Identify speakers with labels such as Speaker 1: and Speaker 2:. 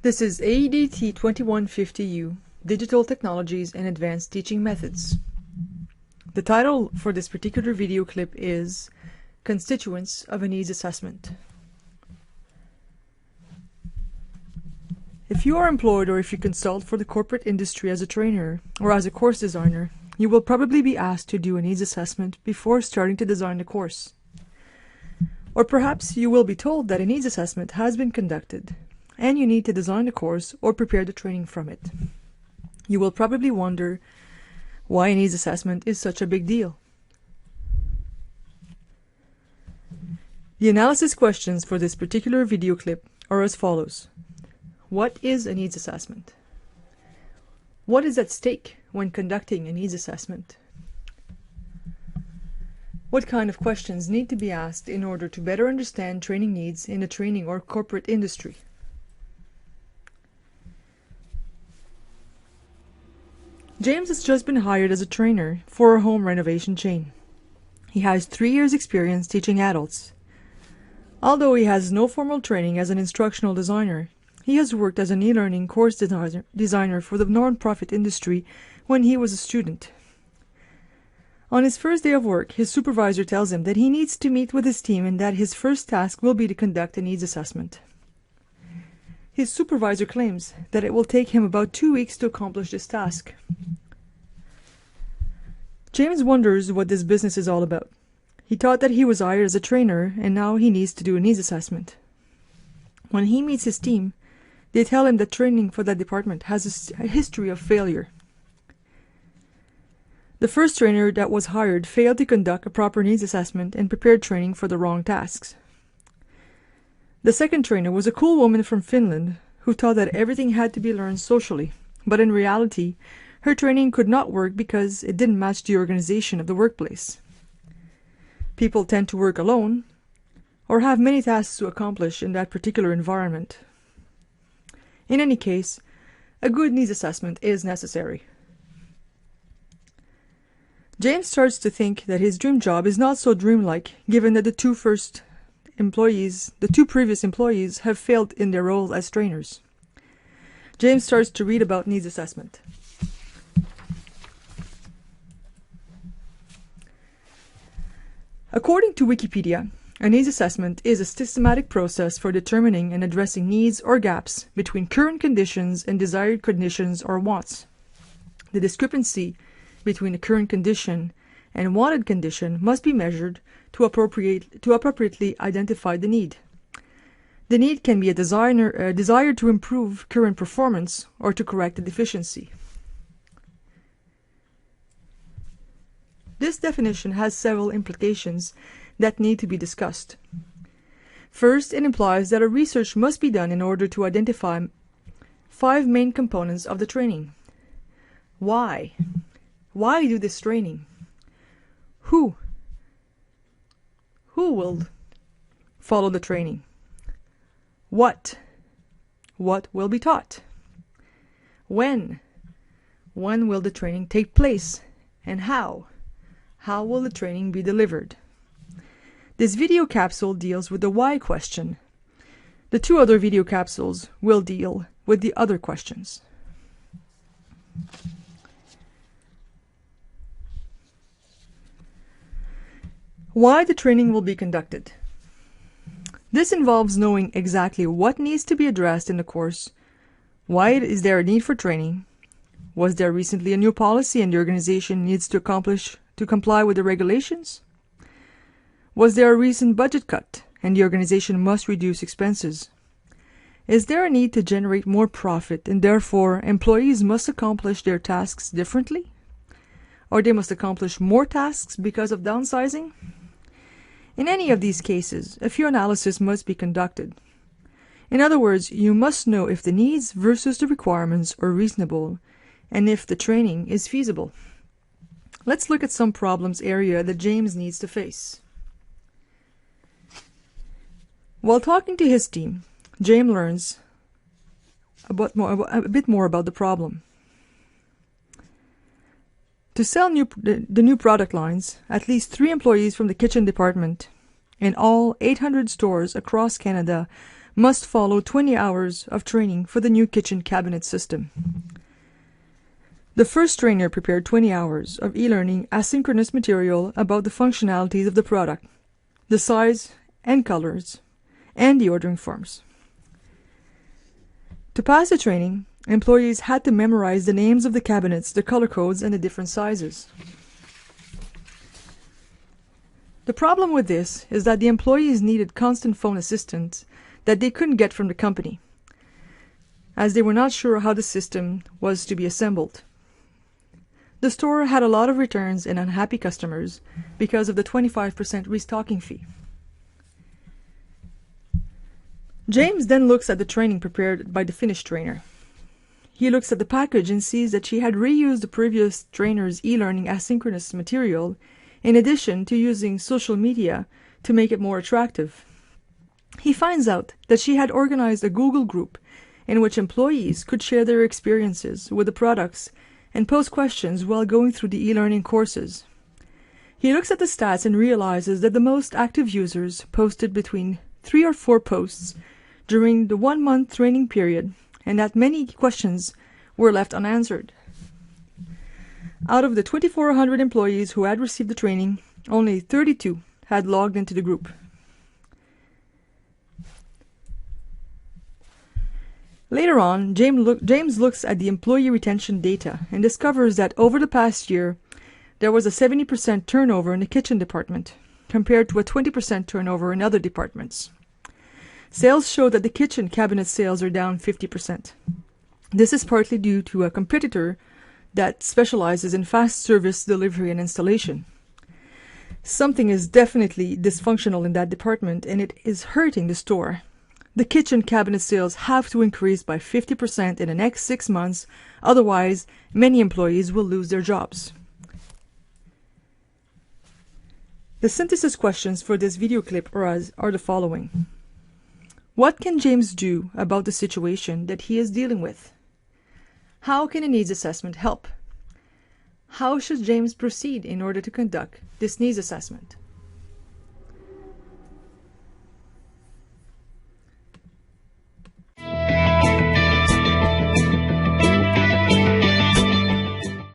Speaker 1: This is AEDT 2150U, Digital Technologies and Advanced Teaching Methods. The title for this particular video clip is Constituents of a Needs Assessment. If you are employed or if you consult for the corporate industry as a trainer or as a course designer, you will probably be asked to do a needs assessment before starting to design the course. Or perhaps you will be told that a needs assessment has been conducted and you need to design the course or prepare the training from it. You will probably wonder why a needs assessment is such a big deal. The analysis questions for this particular video clip are as follows. What is a needs assessment? What is at stake when conducting a needs assessment? What kind of questions need to be asked in order to better understand training needs in the training or corporate industry? James has just been hired as a trainer for a home renovation chain. He has 3 years' experience teaching adults. Although he has no formal training as an instructional designer, he has worked as an e-learning course designer for the non-profit industry when he was a student. On his first day of work, his supervisor tells him that he needs to meet with his team and that his first task will be to conduct a needs assessment. His supervisor claims that it will take him about 2 weeks to accomplish this task. James wonders what this business is all about. He thought that he was hired as a trainer and now he needs to do a needs assessment. When he meets his team, they tell him that training for that department has a history of failure. The first trainer that was hired failed to conduct a proper needs assessment and prepared training for the wrong tasks. The second trainer was a cool woman from Finland who thought that everything had to be learned socially, but in reality, her training could not work because it didn't match the organization of the workplace. People tend to work alone or have many tasks to accomplish in that particular environment. In any case, a good needs assessment is necessary. James starts to think that his dream job is not so dreamlike, given that the two previous employees have failed in their role as trainers. James starts to read about needs assessment. According to Wikipedia, a needs assessment is a systematic process for determining and addressing needs or gaps between current conditions and desired conditions or wants. The discrepancy between the current condition and wanted condition must be measured to appropriately identify the need. The need can be a desire to improve current performance or to correct a deficiency. This definition has several implications that need to be discussed. First, it implies that a research must be done in order to identify 5 main components of the training. Why? Why do this training? Who will follow the training? What will be taught? When will the training take place? And how will the training be delivered? This video capsule deals with the why question. The 2 other video capsules will deal with the other questions. Why the training will be conducted. This involves knowing exactly what needs to be addressed in the course. Why is there a need for training? Was there recently a new policy and the organization needs to comply with the regulations? Was there a recent budget cut and the organization must reduce expenses? Is there a need to generate more profit and therefore employees must accomplish their tasks differently? Or they must accomplish more tasks because of downsizing? In any of these cases, a few analysis must be conducted. In other words, you must know if the needs versus the requirements are reasonable and if the training is feasible. Let's look at some problems area that James needs to face. While talking to his team, James learns a bit more about the problem. To sell the new product lines, at least 3 employees from the kitchen department in all 800 stores across Canada must follow 20 hours of training for the new kitchen cabinet system. The first trainer prepared 20 hours of e-learning asynchronous material about the functionalities of the product, the size and colors, and the ordering forms. To pass the training, employees had to memorize the names of the cabinets, the color codes, and the different sizes. The problem with this is that the employees needed constant phone assistance that they couldn't get from the company, as they were not sure how the system was to be assembled. The store had a lot of returns and unhappy customers because of the 25% restocking fee. James then looks at the training prepared by the Finnish trainer. He looks at the package and sees that she had reused the previous trainer's e-learning asynchronous material in addition to using social media to make it more attractive. He finds out that she had organized a Google group in which employees could share their experiences with the products and pose questions while going through the e-learning courses. He looks at the stats and realizes that the most active users posted between 3 or 4 posts during the 1-month training period, and that many questions were left unanswered. Out of the 2,400 employees who had received the training, only 32 had logged into the group. Later on, James looks at the employee retention data and discovers that over the past year, there was a 70% turnover in the kitchen department, compared to a 20% turnover in other departments. Sales show that the kitchen cabinet sales are down 50%. This is partly due to a competitor that specializes in fast service delivery and installation. Something is definitely dysfunctional in that department, and it is hurting the store. The kitchen cabinet sales have to increase by 50% in the next 6 months, otherwise many employees will lose their jobs. The synthesis questions for this video clip are the following. What can James do about the situation that he is dealing with? How can a needs assessment help? How should James proceed in order to conduct this needs assessment?